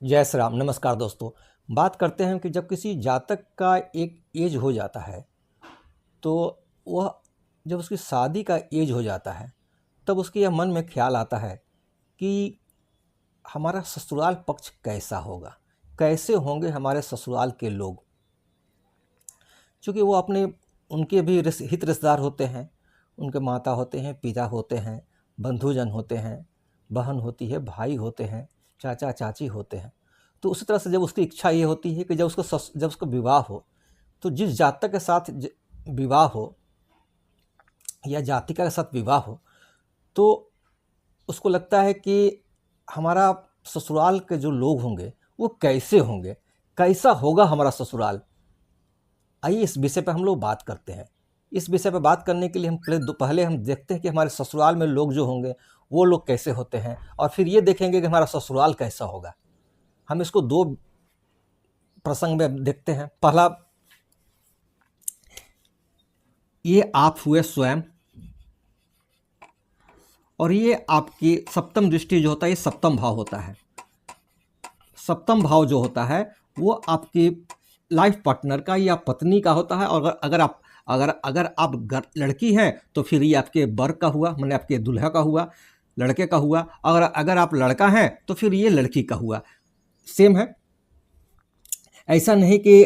जय श्री राम। नमस्कार दोस्तों। बात करते हैं कि जब किसी जातक का एक एज हो जाता है तो वह जब उसकी शादी का एज हो जाता है तब उसके यह मन में ख्याल आता है कि हमारा ससुराल पक्ष कैसा होगा, कैसे होंगे हमारे ससुराल के लोग। क्योंकि वो अपने उनके भी हित रिश्तेदार होते हैं, उनके माता होते हैं, पिता होते हैं, बंधुजन होते हैं, बहन होती है, भाई होते हैं, चाचा चाची होते हैं। तो उसी तरह से जब उसकी इच्छा ये होती है कि जब उसका विवाह हो तो जिस जातक के साथ विवाह हो या जातिका के साथ विवाह हो तो उसको लगता है कि हमारा ससुराल के जो लोग होंगे वो कैसे होंगे, कैसा होगा हमारा ससुराल। आइए इस विषय पर हम लोग बात करते हैं। इस विषय पर बात करने के लिए हम पहले हम देखते हैं कि हमारे ससुराल में लोग जो होंगे वो लोग कैसे होते हैं, और फिर ये देखेंगे कि हमारा ससुराल कैसा होगा। हम इसको दो प्रसंग में देखते हैं। पहला, ये आप हुए स्वयं, और ये आपकी सप्तम दृष्टि जो होता है ये सप्तम भाव होता है। सप्तम भाव जो होता है वो आपकी लाइफ पार्टनर का या पत्नी का होता है। और अगर आप लड़की हैं तो फिर ये आपके वर का हुआ, माने आपके दूल्हा का हुआ, लड़के का हुआ। और अगर आप लड़का हैं तो फिर ये लड़की का हुआ। सेम है, ऐसा नहीं कि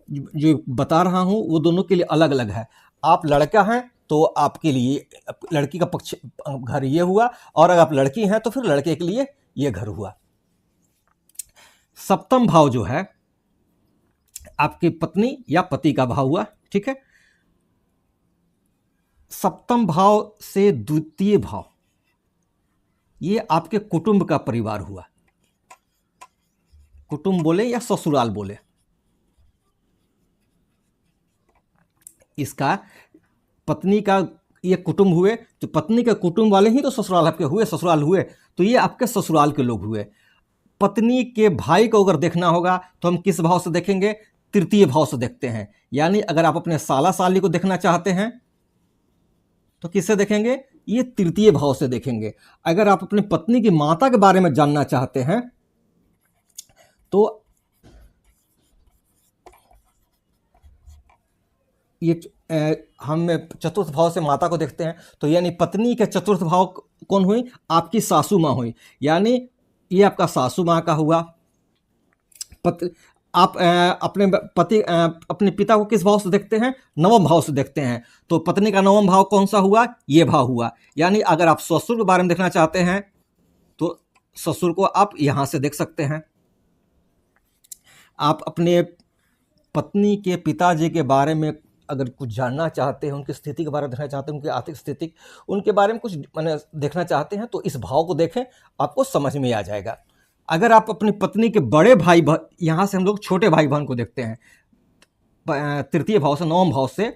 जो बता रहा हूँ वो दोनों के लिए अलग अलग है। आप लड़का हैं तो आपके लिए लड़की का पक्ष घर ये हुआ, और अगर आप लड़की हैं तो फिर लड़के के लिए ये घर हुआ। सप्तम भाव जो है आपकी पत्नी या पति का भाव हुआ, ठीक है। सप्तम भाव से द्वितीय भाव ये आपके कुटुंब का परिवार हुआ। कुटुंब बोले या ससुराल बोले, इसका पत्नी का ये कुटुंब हुए, तो पत्नी के कुटुंब वाले ही तो ससुराल आपके हुए, ससुराल हुए, तो ये आपके ससुराल के लोग हुए। पत्नी के भाई को अगर देखना होगा तो हम किस भाव से देखेंगे? तृतीय भाव से देखते हैं। यानी अगर आप अपने साला साली को देखना चाहते हैं तो किससे देखेंगे? ये तृतीय भाव से देखेंगे। अगर आप अपनी पत्नी की माता के बारे में जानना चाहते हैं तो ये हम चतुर्थ भाव से माता को देखते हैं। तो यानी पत्नी के चतुर्थ भाव कौन हुई? आपकी सासू माँ हुई। यानी ये आपका सासू माँ का हुआ। आप अपने पिता को किस भाव से देखते हैं? नवम भाव से देखते हैं। तो पत्नी का नवम भाव कौन सा हुआ? ये भाव हुआ। यानी अगर आप ससुर के बारे में देखना चाहते हैं तो ससुर को आप यहां से देख सकते हैं। आप अपने पत्नी के पिताजी के बारे में अगर कुछ जानना चाहते हैं, उनकी स्थिति के बारे में देखना चाहते हैं, उनकी आर्थिक स्थिति, उनके बारे में कुछ मैंने देखना चाहते हैं तो इस भाव को देखें, आपको समझ में आ जाएगा। अगर आप अपनी पत्नी के बड़े भाई, यहाँ से हम लोग छोटे भाई बहन को देखते हैं तृतीय भाव से, नवम भाव से।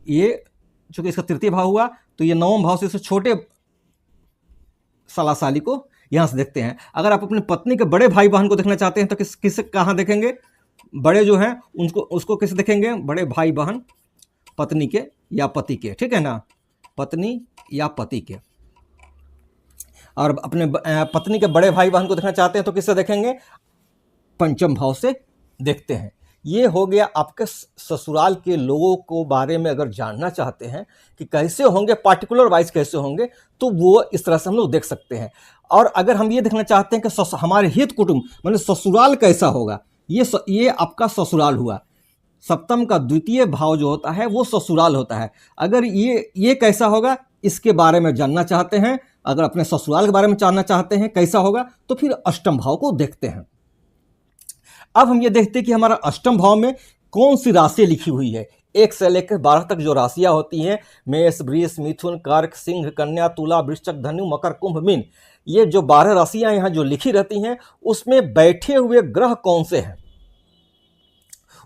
ये चूंकि इसका तृतीय भाव हुआ तो ये नवम भाव से छोटे साला साली को यहाँ से देखते हैं। अगर आप अपनी पत्नी के बड़े भाई बहन को देखना चाहते हैं तो किस कहाँ देखेंगे? बड़े जो हैं उसको किस देखेंगे? बड़े भाई बहन पत्नी के या पति के, ठीक है ना, पत्नी या पति के। और अपने पत्नी के बड़े भाई बहन को देखना चाहते हैं तो किससे देखेंगे? पंचम भाव से देखते हैं। ये हो गया आपके ससुराल के लोगों को बारे में अगर जानना चाहते हैं कि कैसे होंगे, पार्टिकुलर वाइज कैसे होंगे, तो वो इस तरह से हम लोग देख सकते हैं। और अगर हम ये देखना चाहते हैं कि हमारे हित कुटुंब माने ससुराल कैसा होगा, ये आपका ससुराल हुआ। सप्तम का द्वितीय भाव जो होता है वो ससुराल होता है। अगर ये कैसा होगा इसके बारे में जानना चाहते हैं, अगर अपने ससुराल के बारे में जानना चाहते हैं कैसा होगा, तो फिर अष्टम भाव को देखते हैं। अब हम ये देखते हैं कि हमारा अष्टम भाव में कौन सी राशि लिखी हुई है। 1 से लेकर 12 तक जो राशियां होती हैं, मेष, वृष, मिथुन, कर्क, सिंह, कन्या, तुला, वृश्चिक, धनु, मकर, कुंभ, मीन, ये जो 12 राशियां यहाँ जो लिखी रहती हैं उसमें बैठे हुए ग्रह कौन से हैं,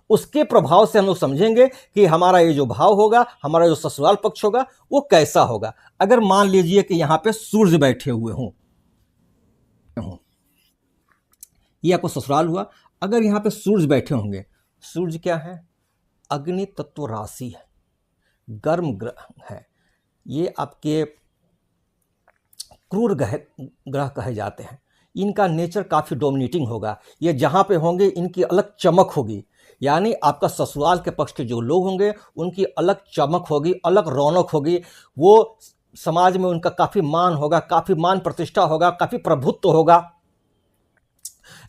उसके प्रभाव से हम लोग समझेंगे कि हमारा ये जो भाव होगा, हमारा जो ससुराल पक्ष होगा वो कैसा होगा। अगर मान लीजिए कि यहाँ पे सूर्य बैठे हुए हों, ये आपको ससुराल हुआ। अगर यहाँ पे सूर्य बैठे होंगे, सूर्य क्या है? अग्नि तत्व राशि है, गर्म ग्रह है। ये आपके क्रूर ग्रह कहे जाते हैं। इनका नेचर काफ़ी डोमिनेटिंग होगा। ये जहाँ पे होंगे इनकी अलग चमक होगी, यानी आपका ससुराल के पक्ष के जो लोग होंगे उनकी अलग चमक होगी, अलग रौनक होगी। वो समाज में उनका काफ़ी मान होगा, काफ़ी मान प्रतिष्ठा होगा, काफ़ी प्रभुत्व होगा।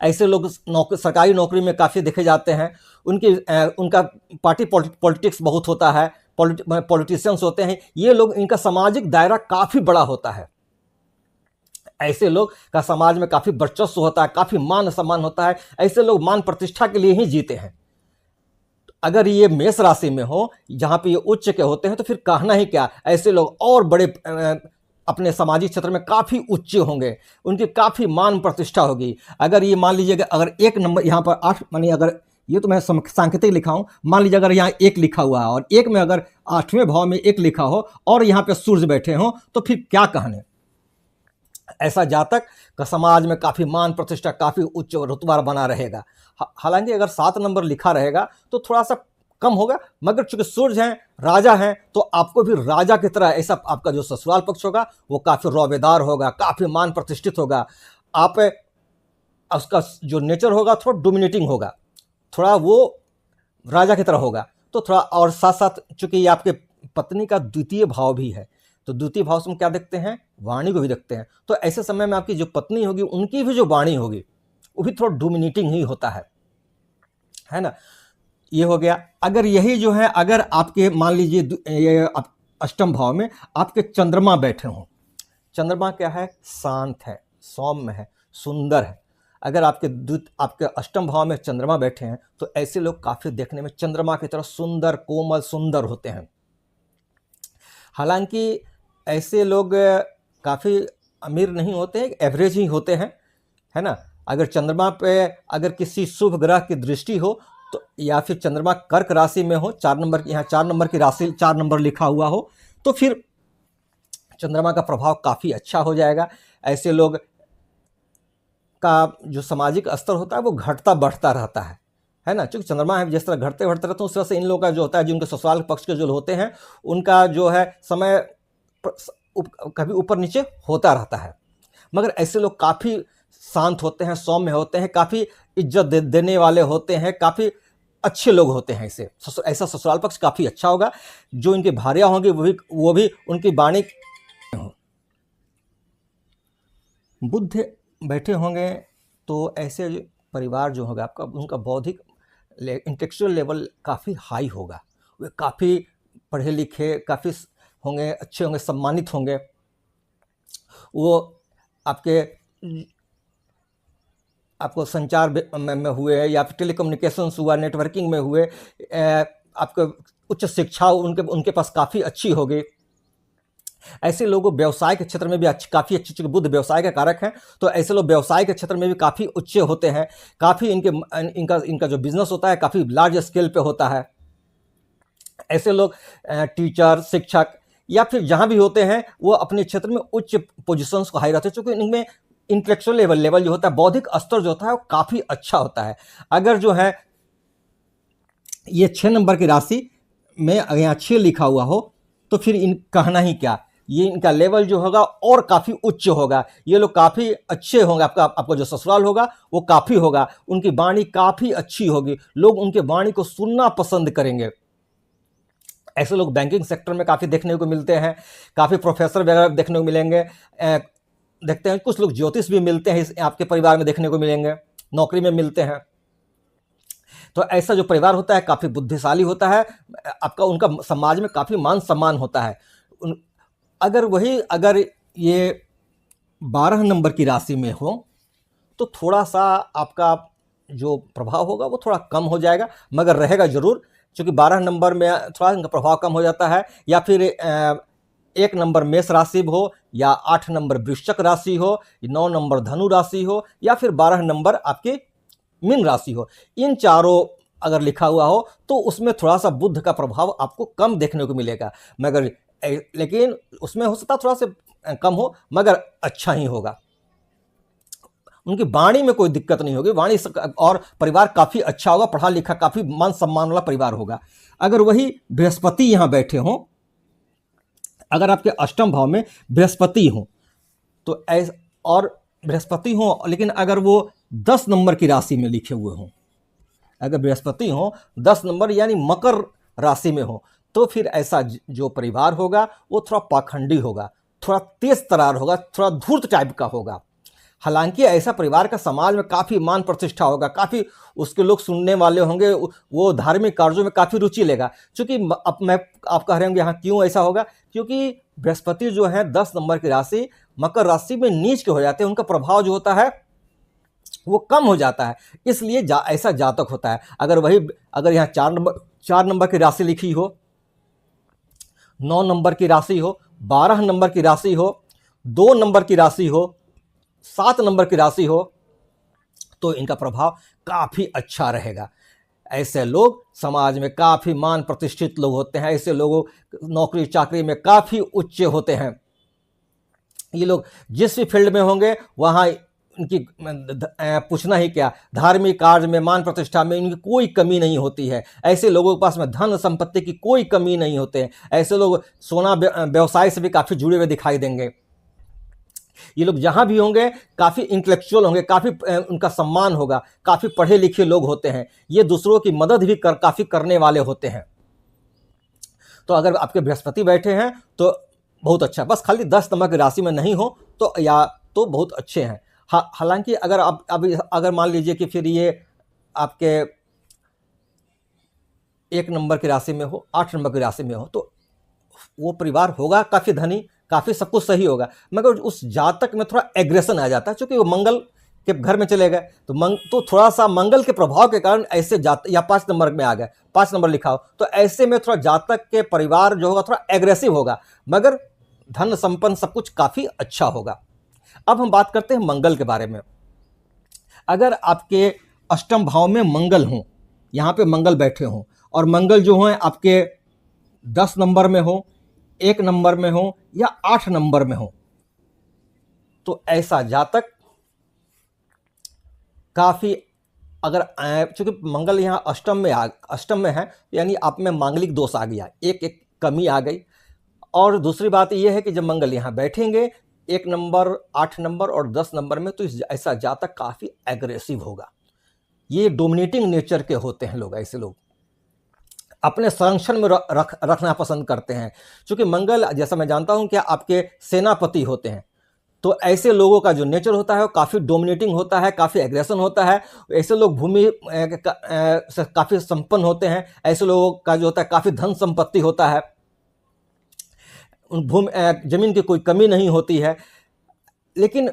ऐसे लोग सरकारी नौकरी में काफ़ी देखे जाते हैं। उनका पार्टी पॉलिटिक्स बहुत होता है, पॉलिटिशियंस होते हैं। ये लोग, इनका सामाजिक दायरा काफ़ी बड़ा होता है। ऐसे लोग का समाज में काफ़ी वर्चस्व होता है, काफ़ी मान सम्मान होता है। ऐसे लोग मान प्रतिष्ठा के लिए ही जीते हैं। अगर ये मेष राशि में हो, जहाँ पे ये उच्च के होते हैं, तो फिर कहना ही क्या, ऐसे लोग और बड़े अपने सामाजिक क्षेत्र में काफ़ी उच्च होंगे, उनकी काफ़ी मान प्रतिष्ठा होगी। अगर ये मान लीजिए अगर 1 नंबर यहाँ पर 8, मानिए अगर ये तो मैं सांकेतिक लिखा हूँ, मान लीजिए अगर यहाँ 1 लिखा हुआ है और 1 में अगर 8वें भाव में 1 लिखा हो और यहाँ पे सूर्य बैठे हों, तो फिर क्या कहने। ऐसा जातक का समाज में काफ़ी मान प्रतिष्ठा, काफ़ी उच्च रुतबा बना रहेगा। हालांकि अगर 7 नंबर लिखा रहेगा तो थोड़ा सा कम होगा, मगर चूंकि सूर्य हैं, राजा हैं, तो आपको भी राजा की तरह ऐसा आपका जो ससुराल पक्ष होगा वो काफ़ी रौबेदार होगा, काफ़ी मान प्रतिष्ठित होगा। आप उसका जो नेचर होगा थोड़ा डोमिनेटिंग होगा, थोड़ा वो राजा की तरह होगा। तो थोड़ा, और साथ साथ चूंकि ये आपके पत्नी का द्वितीय भाव भी है, तो द्वितीय भाव से हम क्या देखते हैं, वाणी को भी देखते हैं। तो ऐसे समय में आपकी जो पत्नी होगी उनकी भी जो वाणी होगी वो भी थोड़ा डोमिनेटिंग ही होता है ना। ये हो गया। अगर यही जो है, अगर आपके मान लीजिए ये अष्टम भाव में आपके चंद्रमा बैठे हों, चंद्रमा क्या है, शांत है, सौम्य है, सुंदर है। अगर आपके अष्टम भाव में चंद्रमा बैठे हैं तो ऐसे लोग काफ़ी देखने में चंद्रमा की तरह सुंदर, कोमल, सुंदर होते हैं। हालांकि ऐसे लोग काफ़ी अमीर नहीं होते, एवरेज ही होते हैं, है ना। अगर चंद्रमा पे अगर किसी शुभ ग्रह की दृष्टि हो तो, या फिर चंद्रमा कर्क राशि में हो, 4 नंबर की, यहाँ 4 नंबर की राशि, 4 नंबर लिखा हुआ हो, तो फिर चंद्रमा का प्रभाव काफ़ी अच्छा हो जाएगा। ऐसे लोग का जो सामाजिक स्तर होता है वो घटता बढ़ता रहता है ना। चूँकि चंद्रमा है, जिस तरह घटते बढ़ते रहते हैं, उस तरह से इन लोगों का जो होता है, जिनके ससुराल पक्ष के जो होते हैं, उनका जो है समय कभी ऊपर नीचे होता रहता है। मगर ऐसे लोग काफ़ी शांत होते हैं, सौम्य होते हैं, काफ़ी इज्जत देने वाले होते हैं, काफ़ी अच्छे लोग होते हैं। ऐसा ससुराल पक्ष काफ़ी अच्छा होगा। जो इनकी भार्या होंगी वो भी उनकी वाणी, बुद्ध बैठे होंगे, तो ऐसे परिवार जो होगा आपका, उनका बौद्धिक इंटेलेक्चुअल लेवल काफ़ी हाई होगा। वे काफ़ी पढ़े लिखे काफ़ी होंगे, अच्छे होंगे, सम्मानित होंगे। वो आपको संचार में हुए, या फिर टेलीकम्युनिकेशंस हुआ, नेटवर्किंग में हुए, आपको उच्च शिक्षा उनके पास काफ़ी अच्छी होगी। ऐसे लोग व्यवसाय के क्षेत्र में भी काफ़ी अच्छे, चूँकि बुध व्यवसाय के कारक हैं, तो ऐसे लोग व्यवसाय के क्षेत्र में भी काफ़ी उच्च होते हैं। काफ़ी इनका जो बिजनेस होता है काफ़ी लार्ज स्केल पे होता है। ऐसे लोग टीचर, शिक्षक या फिर जहाँ भी होते हैं वो अपने क्षेत्र में उच्च पोजीशंस को हाई रहते हैं, चूँकि इनमें इंटेलेक्चुअल लेवल जो होता है, बौद्धिक स्तर जो होता है वो काफ़ी अच्छा होता है। अगर जो है ये 6 नंबर की राशि में यहाँ 6 लिखा हुआ हो तो फिर कहना ही क्या, ये इनका लेवल जो होगा और काफ़ी उच्च होगा। ये लोग काफ़ी अच्छे होंगे, आपका जो ससुराल होगा वो काफ़ी होगा, उनकी वाणी काफ़ी अच्छी होगी, लोग उनके वाणी को सुनना पसंद करेंगे। ऐसे लोग बैंकिंग सेक्टर में काफ़ी देखने को मिलते हैं, काफ़ी प्रोफेसर वगैरह देखने को मिलेंगे। देखते हैं कुछ लोग ज्योतिष भी मिलते हैं, आपके परिवार में देखने को मिलेंगे, नौकरी में मिलते हैं। तो ऐसा जो परिवार होता है काफ़ी बुद्धिशाली होता है, उनका समाज में काफ़ी मान सम्मान होता है। अगर ये 12 नंबर की राशि में हो तो थोड़ा सा आपका जो प्रभाव होगा वो थोड़ा कम हो जाएगा, मगर रहेगा जरूर, क्योंकि 12 नंबर में थोड़ा इनका प्रभाव कम हो जाता है। या फिर 1 नंबर मेष राशि हो, या 8 नंबर वृश्चिक राशि हो, 9 नंबर धनु राशि हो, या फिर 12 नंबर आपकी मीन राशि हो, इन चारों अगर लिखा हुआ हो तो उसमें थोड़ा सा बुध का प्रभाव आपको कम देखने को मिलेगा। मगर लेकिन उसमें हो सकता थोड़ा सा कम हो, मगर अच्छा ही होगा। उनकी वाणी में कोई दिक्कत नहीं होगी, वाणी और परिवार काफ़ी अच्छा होगा, पढ़ा लिखा काफ़ी मान सम्मान वाला परिवार होगा। अगर वही बृहस्पति यहाँ बैठे हों, अगर आपके अष्टम भाव में बृहस्पति हों तो और बृहस्पति हो, लेकिन अगर वो 10 नंबर की राशि में लिखे हुए हों, अगर बृहस्पति हो 10 नंबर यानी मकर राशि में हो, तो फिर ऐसा जो परिवार होगा वो थोड़ा पाखंडी होगा, थोड़ा तेज तरार होगा, थोड़ा धूर्त टाइप का होगा। हालांकि ऐसा परिवार का समाज में काफ़ी मान प्रतिष्ठा होगा, काफ़ी उसके लोग सुनने वाले होंगे, वो धार्मिक कार्यों में काफ़ी रुचि लेगा। चूँकि अब मैं आप कह रहे होंगे यहाँ क्यों ऐसा होगा, क्योंकि बृहस्पति जो है 10 नंबर की राशि मकर राशि में नीच के हो जाते हैं, उनका प्रभाव जो होता है वो कम हो जाता है, इसलिए ऐसा जातक होता है। अगर यहाँ 4 नंबर की राशि लिखी हो, 9 नंबर की राशि हो, 12 नंबर की राशि हो, 2 नंबर की राशि हो, 7 नंबर की राशि हो, तो इनका प्रभाव काफ़ी अच्छा रहेगा। ऐसे लोग समाज में काफ़ी मान प्रतिष्ठित लोग होते हैं, ऐसे लोगों नौकरी चाकरी में काफ़ी उच्च होते हैं। ये लोग जिस भी फील्ड में होंगे वहाँ इनकी पूछना ही क्या, धार्मिक कार्य में मान प्रतिष्ठा में इनकी कोई कमी नहीं होती है। ऐसे लोगों के पास में धन संपत्ति की कोई कमी नहीं होते हैं। ऐसे लोग सोना व्यवसाय से भी काफ़ी जुड़े हुए दिखाई देंगे। ये लोग जहां भी होंगे काफ़ी इंटेलेक्चुअल होंगे, काफ़ी उनका सम्मान होगा, काफ़ी पढ़े लिखे लोग होते हैं। ये दूसरों की मदद भी काफ़ी करने वाले होते हैं। तो अगर आपके बृहस्पति बैठे हैं तो बहुत अच्छा, बस खाली 10 नंबर की राशि में नहीं हो तो या तो बहुत अच्छे हैं। हालांकि अगर आप अगर मान लीजिए कि फिर ये आपके 1 नंबर की राशि में हो, 8 नंबर की राशि में हो, तो वो परिवार होगा काफ़ी धनी, काफ़ी सब कुछ सही होगा, मगर उस जातक में थोड़ा एग्रेशन आ जाता है, क्योंकि वो मंगल के घर में चले गए तो थोड़ा सा मंगल के प्रभाव के कारण ऐसे या 5 नंबर में आ गए, 5 नंबर लिखा हो, तो ऐसे में थोड़ा जातक के परिवार जो होगा थोड़ा एग्रेसिव होगा, मगर धन संपन्न सब कुछ काफ़ी अच्छा होगा। अब हम बात करते हैं मंगल के बारे में। अगर आपके अष्टम भाव में मंगल हों, यहाँ पे मंगल बैठे हों, और मंगल जो हैं आपके 10 नंबर में हो, 1 नंबर में हो या 8 नंबर में हो, तो ऐसा जातक काफ़ी, अगर चूंकि मंगल यहाँ अष्टम में है, यानी आप में मांगलिक दोष आ गया, एक कमी आ गई। और दूसरी बात यह है कि जब मंगल यहाँ बैठेंगे 1 नंबर, 8 नंबर और 10 नंबर में, तो ऐसा जातक काफ़ी एग्रेसिव होगा। ये डोमिनेटिंग नेचर के होते हैं लोग, ऐसे लोग अपने संरक्षण में रखना पसंद करते हैं। क्योंकि मंगल, जैसा मैं जानता हूं कि आपके सेनापति होते हैं, तो ऐसे लोगों का जो नेचर होता है वो काफ़ी डोमिनेटिंग होता है, काफ़ी एग्रेशन होता है। ऐसे लोग भूमि से काफ़ी संपन्न होते हैं, ऐसे लोगों का जो होता है काफ़ी धन संपत्ति होता है, जमीन की कोई कमी नहीं होती है। लेकिन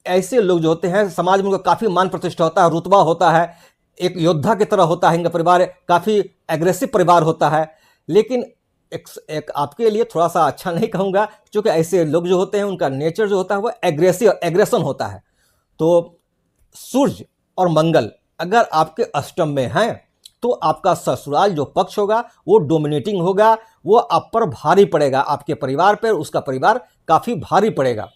ऐसे लोग जो होते हैं समाज में उनका काफ़ी मान प्रतिष्ठा होता है, रुतबा होता है, एक योद्धा की तरह होता है, इनका परिवार काफ़ी एग्रेसिव परिवार होता है। लेकिन एक आपके लिए थोड़ा सा अच्छा नहीं कहूँगा, क्योंकि ऐसे लोग जो होते हैं उनका नेचर जो होता है वो एग्रेशन होता है। तो सूर्य और मंगल अगर आपके अष्टम में हैं तो आपका ससुराल जो पक्ष होगा वो डोमिनेटिंग होगा, वो आप पर भारी पड़ेगा, आपके परिवार पर उसका परिवार काफ़ी भारी पड़ेगा।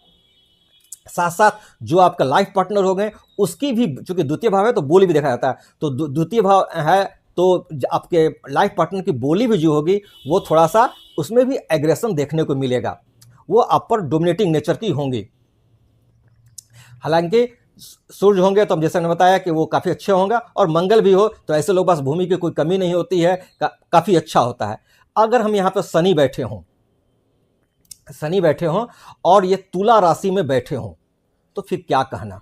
साथ साथ जो आपका लाइफ पार्टनर हो गए उसकी भी, चूंकि द्वितीय भाव है तो बोली भी देखा जाता है, तो द्वितीय भाव है तो आपके लाइफ पार्टनर की बोली भी जो होगी वो थोड़ा सा उसमें भी एग्रेशन देखने को मिलेगा, वो आप पर डोमिनेटिंग नेचर की होंगी। हालांकि सूर्य होंगे तो जैसे मैंने बताया कि वो काफ़ी अच्छे होंगे, और मंगल भी हो तो ऐसे लोग पास भूमि की कोई कमी नहीं होती है, काफ़ी अच्छा होता है। अगर हम यहाँ पर शनि बैठे हों और ये तुला राशि में बैठे हों तो फिर क्या कहना।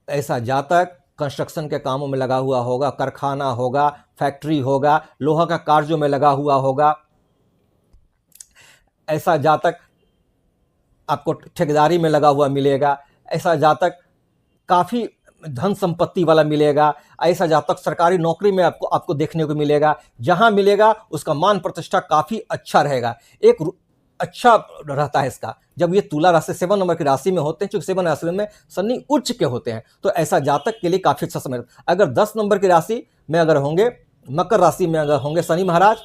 ऐसा जातक कंस्ट्रक्शन के कामों में लगा हुआ होगा, कारखाना होगा, फैक्ट्री होगा, लोहा का कार्यों में लगा हुआ होगा। ऐसा जातक आपको ठेकेदारी में लगा हुआ मिलेगा, ऐसा जातक काफ़ी धन संपत्ति वाला मिलेगा, ऐसा जातक सरकारी नौकरी में आपको देखने को मिलेगा। जहां मिलेगा उसका मान प्रतिष्ठा काफ़ी अच्छा रहेगा, एक अच्छा रहता है इसका। जब ये तुला राशि 7 नंबर की राशि में होते हैं, चूंकि 7 राशि में शनि उच्च के होते हैं, तो ऐसा जातक के लिए काफ़ी अच्छा समय। अगर 10 नंबर की राशि में अगर होंगे, मकर राशि में अगर होंगे शनि महाराज,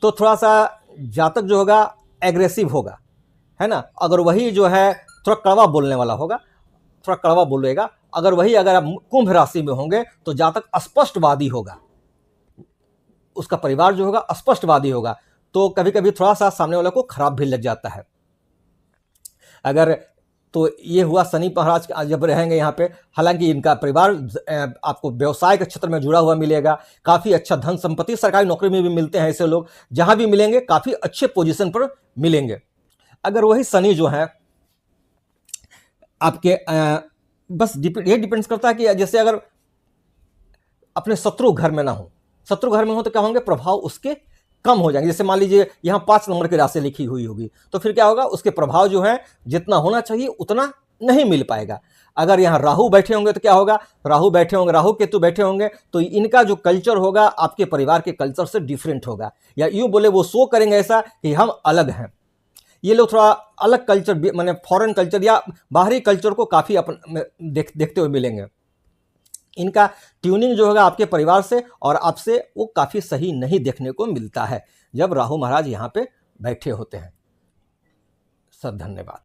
तो थोड़ा सा जातक जो होगा एग्रेसिव होगा, है ना। अगर वही जो है थोड़ा कड़वा बोलने वाला होगा, थोड़ा कड़वा बोलेगा। अगर आप कुंभ राशि में होंगे तो जातक स्पष्टवादी होगा, उसका परिवार जो होगा स्पष्टवादी होगा, तो कभी कभी थोड़ा सा सामने वाले को खराब भी लग जाता है। अगर तो ये हुआ शनि महाराज जब रहेंगे यहाँ पे। हालांकि इनका परिवार आपको व्यवसाय के क्षेत्र में जुड़ा हुआ मिलेगा, काफ़ी अच्छा धन संपत्ति, सरकारी नौकरी में भी मिलते हैं ऐसे लोग, जहाँ भी मिलेंगे काफ़ी अच्छे पोजीशन पर मिलेंगे। अगर वही शनि जो है आपके बस ये डिपेंड्स करता है कि जैसे अगर अपने शत्रु घर में ना हो, शत्रु घर में हो तो क्या होंगे, प्रभाव उसके कम हो जाएंगे। जैसे मान लीजिए यहाँ 5 नंबर की राशि लिखी हुई होगी, तो फिर क्या होगा, उसके प्रभाव जो है जितना होना चाहिए उतना नहीं मिल पाएगा। अगर यहाँ राहु बैठे होंगे तो क्या होगा, राहु बैठे होंगे, राहु केतु बैठे होंगे, तो इनका जो कल्चर होगा आपके परिवार के कल्चर से डिफरेंट होगा, या यूँ बोले वो शो करेंगे ऐसा कि हम अलग हैं। ये लोग थोड़ा अलग कल्चर, माने फॉरेन कल्चर या बाहरी कल्चर को काफ़ी देखते हुए मिलेंगे। इनका ट्यूनिंग जो होगा आपके परिवार से और आपसे वो काफ़ी सही नहीं देखने को मिलता है जब राहु महाराज यहाँ पे बैठे होते हैं। सर धन्यवाद।